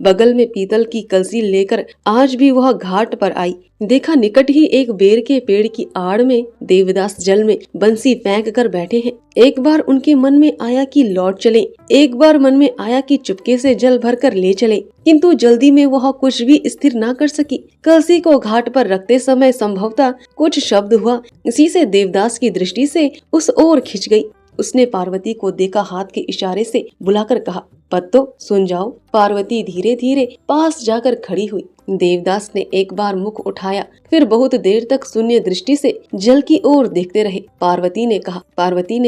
बगल में पीतल की कलसी लेकर आज भी वह घाट पर आई। देखा निकट ही एक बेर के पेड़ की आड़ में देवदास जल में बंसी फेंक कर बैठे हैं। एक बार उनके मन में आया कि लौट चले, एक बार मन में आया कि चुपके से जल भर कर ले चले, किंतु जल्दी में वह कुछ भी स्थिर न कर सकी। कलसी को घाट पर रखते समय संभवतः कुछ शब्द हुआ, इसी से देवदास की दृष्टि से उस ओर खिंच गई। उसने पार्वती को देखा, हाथ के इशारे से बुलाकर कहा, पत्तो सुन जाओ। पार्वती धीरे धीरे पास जाकर खड़ी हुई। देवदास ने एक बार मुख उठाया, फिर बहुत देर तक शून्य दृष्टि से जल की ओर देखते रहे। पार्वती ने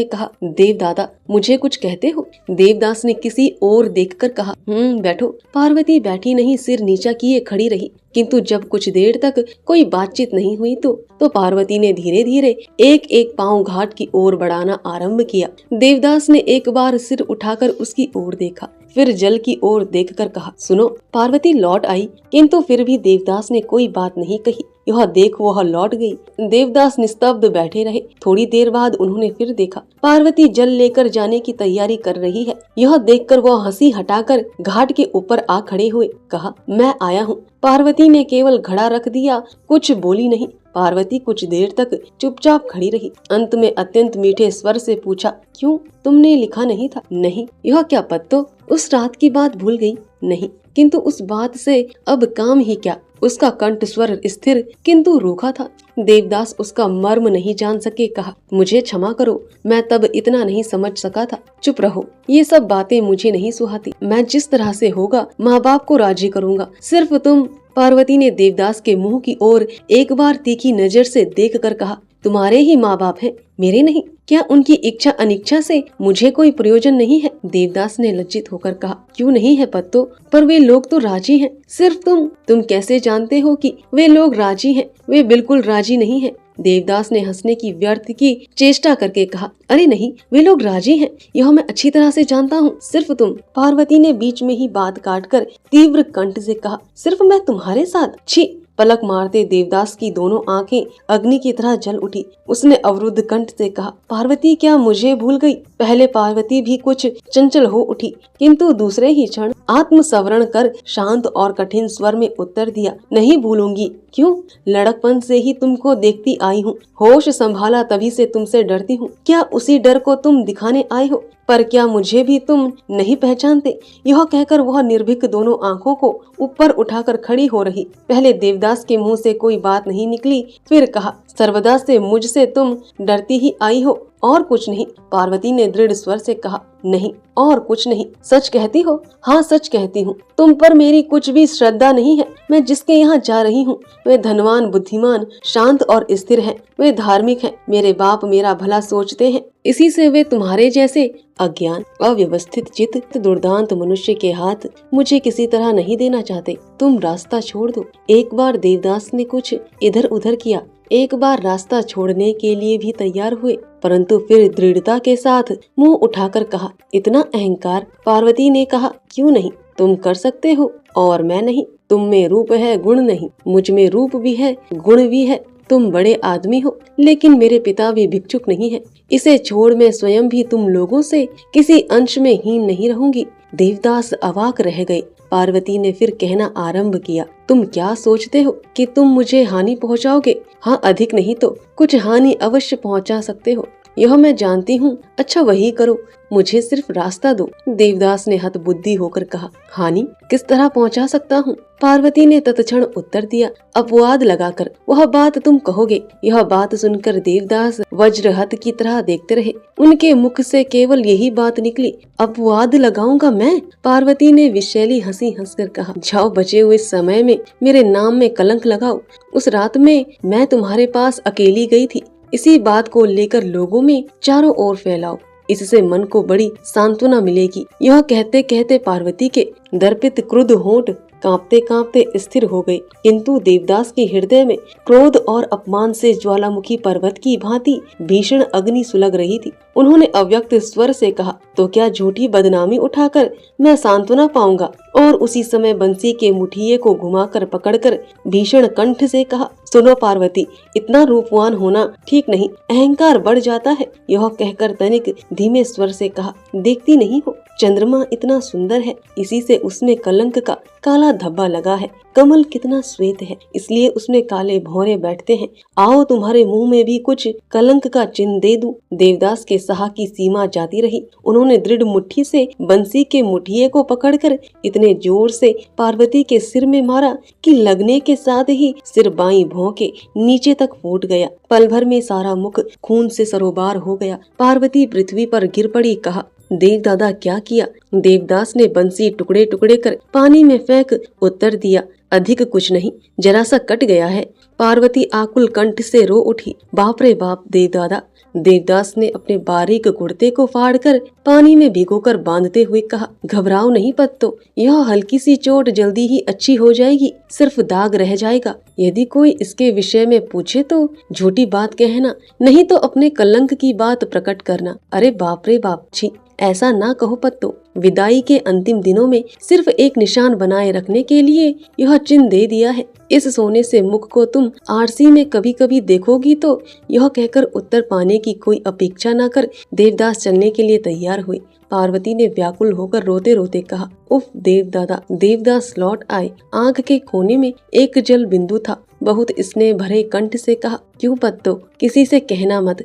कहा, देवदादा मुझे कुछ कहते हो? देवदास ने किसी ओर देखकर कहा, बैठो। पार्वती बैठी नहीं, सिर नीचा किए खड़ी रही, किंतु जब कुछ देर तक कोई बातचीत नहीं हुई तो पार्वती ने धीरे धीरे एक एक पांव घाट की ओर बढ़ाना आरंभ किया। देवदास ने एक बार सिर उठाकर उसकी ओर देखा, फिर जल की ओर देखकर कहा, सुनो। पार्वती लौट आई, किंतु फिर भी देवदास ने कोई बात नहीं कही। यह देख वह लौट गई। देवदास निस्तब्ध बैठे रहे। थोड़ी देर बाद उन्होंने फिर देखा, पार्वती जल लेकर जाने की तैयारी कर रही है। यह देखकर वह हंसी हटाकर घाट के ऊपर आ खड़े हुए। कहा, मैं आया हूँ। पार्वती ने केवल घड़ा रख दिया, कुछ बोली नहीं। पार्वती कुछ देर तक चुपचाप खड़ी रही। अंत में अत्यंत मीठे स्वर से पूछा, क्यों, तुमने लिखा नहीं था? नहीं। यह क्या पत्तो, उस रात की बात भूल गई? नहीं, किंतु उस बात से अब काम ही क्या? उसका कंठ स्वर स्थिर किंतु रूखा था। देवदास उसका मर्म नहीं जान सके। कहा, मुझे क्षमा करो, मैं तब इतना नहीं समझ सका था। चुप रहो, ये सब बातें मुझे नहीं सुहाती। मैं जिस तरह से होगा माँ बाप को राजी करूँगा, सिर्फ तुम। पार्वती ने देवदास के मुंह की ओर एक बार तीखी नजर से देखकर कहा, तुम्हारे ही माँ बाप हैं, मेरे नहीं। क्या उनकी इच्छा अनिच्छा से मुझे कोई प्रयोजन नहीं है? देवदास ने लज्जित होकर कहा, क्यों नहीं है पत्तो, पर वे लोग तो राजी हैं। सिर्फ तुम कैसे जानते हो कि वे लोग राजी हैं? वे बिल्कुल राजी नहीं हैं। देवदास ने हंसने की व्यर्थ की चेष्टा करके कहा, अरे नहीं, वे लोग राजी हैं, यह मैं अच्छी तरह से जानता हूँ। सिर्फ तुम। पार्वती ने बीच में ही बात काटकर तीव्र कंठ से कहा, सिर्फ मैं तुम्हारे साथ? छी। पलक मारते देवदास की दोनों आंखें अग्नि की तरह जल उठी। उसने अवरुद्ध कंठ से कहा, पार्वती क्या मुझे भूल गई? पहले पार्वती भी कुछ चंचल हो उठी, किंतु दूसरे ही क्षण आत्मसंवरण कर शांत और कठिन स्वर में उत्तर दिया, नहीं भूलूंगी। क्यों? लड़कपन से ही तुमको देखती आई हूँ, होश संभाला तभी से तुमसे डरती हूँ। क्या उसी डर को तुम दिखाने आए हो? पर क्या मुझे भी तुम नहीं पहचानते? यह कहकर वह निर्भीक दोनों आंखों को ऊपर उठाकर खड़ी हो रही। पहले देवदास के मुंह से कोई बात नहीं निकली, फिर कहा, सर्वदा से मुझसे तुम डरती ही आई हो, और कुछ नहीं। पार्वती ने दृढ़ स्वर से कहा, नहीं, और कुछ नहीं। सच कहती हो? हाँ, सच कहती हूँ। तुम पर मेरी कुछ भी श्रद्धा नहीं है। मैं जिसके यहाँ जा रही हूँ वे धनवान, बुद्धिमान, शांत और स्थिर हैं। वे धार्मिक हैं। मेरे बाप मेरा भला सोचते हैं, इसी से वे तुम्हारे जैसे अज्ञान, अव्यवस्थित चित्त, दुर्दांत मनुष्य के हाथ मुझे किसी तरह नहीं देना चाहते। तुम रास्ता छोड़ दो। एक बार देवदास ने कुछ इधर उधर किया, एक बार रास्ता छोड़ने के लिए भी तैयार हुए, परंतु फिर दृढ़ता के साथ मुंह उठाकर कहा, इतना अहंकार? पार्वती ने कहा, क्यों नहीं, तुम कर सकते हो और मैं नहीं। तुम में रूप है, गुण नहीं। मुझ में रूप भी है, गुण भी है। तुम बड़े आदमी हो, लेकिन मेरे पिता भी भिक्षुक नहीं है। इसे छोड़ मैं स्वयं भी तुम लोगों से किसी अंश में हीन नहीं रहूंगी। देवदास अवाक रह गए। पार्वती ने फिर कहना आरंभ किया, तुम क्या सोचते हो कि तुम मुझे हानि पहुंचाओगे? हाँ, अधिक नहीं तो कुछ हानि अवश्य पहुंचा सकते हो, यह मैं जानती हूँ। अच्छा वही करो, मुझे सिर्फ रास्ता दो। देवदास ने हतबुद्धि होकर कहा, हानि किस तरह पहुंचा सकता हूँ? पार्वती ने तत्क्षण उत्तर दिया, अपवाद लगाकर, वह बात तुम कहोगे। यह बात सुनकर देवदास वज्रहत की तरह देखते रहे। उनके मुख से केवल यही बात निकली, अपवाद लगाऊंगा मैं? पार्वती ने विषैली हंसी हंसकर कहा, जाओ, बचे हुए समय में मेरे नाम में कलंक लगाओ। उस रात में मैं तुम्हारे पास अकेली गई थी, इसी बात को लेकर लोगों में चारों ओर फैलाओ, इससे मन को बड़ी सांत्वना मिलेगी। यह कहते कहते पार्वती के दर्पित क्रुद्ध होंठ कांपते कांपते स्थिर हो गए, किंतु देवदास के हृदय में क्रोध और अपमान से ज्वालामुखी पर्वत की भांति भीषण अग्नि सुलग रही थी। उन्होंने अव्यक्त स्वर से कहा, तो क्या झूठी बदनामी उठाकर मैं सांत्वना पाऊंगा? और उसी समय बंसी के मुठिये को घुमाकर पकड़कर भीषण कंठ से कहा, सुनो पार्वती, इतना रूपवान होना ठीक नहीं, अहंकार बढ़ जाता है। यह कहकर तनिक धीमे स्वर से कहा, देखती नहीं हो चंद्रमा इतना सुंदर है, इसी से उसमें कलंक का काला धब्बा लगा है। कमल कितना श्वेत है, इसलिए उसमें काले भौरे बैठते हैं। आओ तुम्हारे मुंह में भी कुछ कलंक का चिन्ह दे दूं। देवदास के साह की सीमा जाती रही। उन्होंने दृढ़ मुट्ठी से बंसी के मुठिये को पकड़कर इतने जोर से पार्वती के सिर में मारा कि लगने के साथ ही सिर बाईं भौं के नीचे तक फूट गया। पल भर में सारा मुख खून से सरोबार हो गया। पार्वती पृथ्वी पर गिर पड़ी। कहा, देव दादा क्या किया? देवदास ने बंसी टुकड़े टुकड़े कर पानी में फेंक उत्तर दिया, अधिक कुछ नहीं, जरा सा कट गया है। पार्वती आकुल कंठ से रो उठी, बाप रे बाप देव दादा। देवदास ने अपने बारीक कुर्ते को फाड़कर पानी में भिगोकर बांधते हुए कहा, घबराओ नहीं पत्तो, यह हल्की सी चोट जल्दी ही अच्छी हो जाएगी, सिर्फ दाग रह जाएगा। यदि कोई इसके विषय में पूछे तो झूठी बात कहना, नहीं तो अपने कलंक की बात प्रकट करना। अरे बाप रे बाप, छी, ऐसा ना कहो पत्तो। विदाई के अंतिम दिनों में सिर्फ एक निशान बनाए रखने के लिए यह चिन्ह दे दिया है। इस सोने से मुख को तुम आरसी में कभी कभी देखोगी तो। यह कहकर उत्तर पाने की कोई अपेक्षा न कर देवदास चलने के लिए तैयार हुए। पार्वती ने व्याकुल होकर रोते रोते कहा, उफ देव दादा। देवदास लौट आए। आंख के कोने में एक जल बिंदु था। बहुत स्नेह भरे कंठ से कहा, क्यों पत्तो, किसी से कहना मत,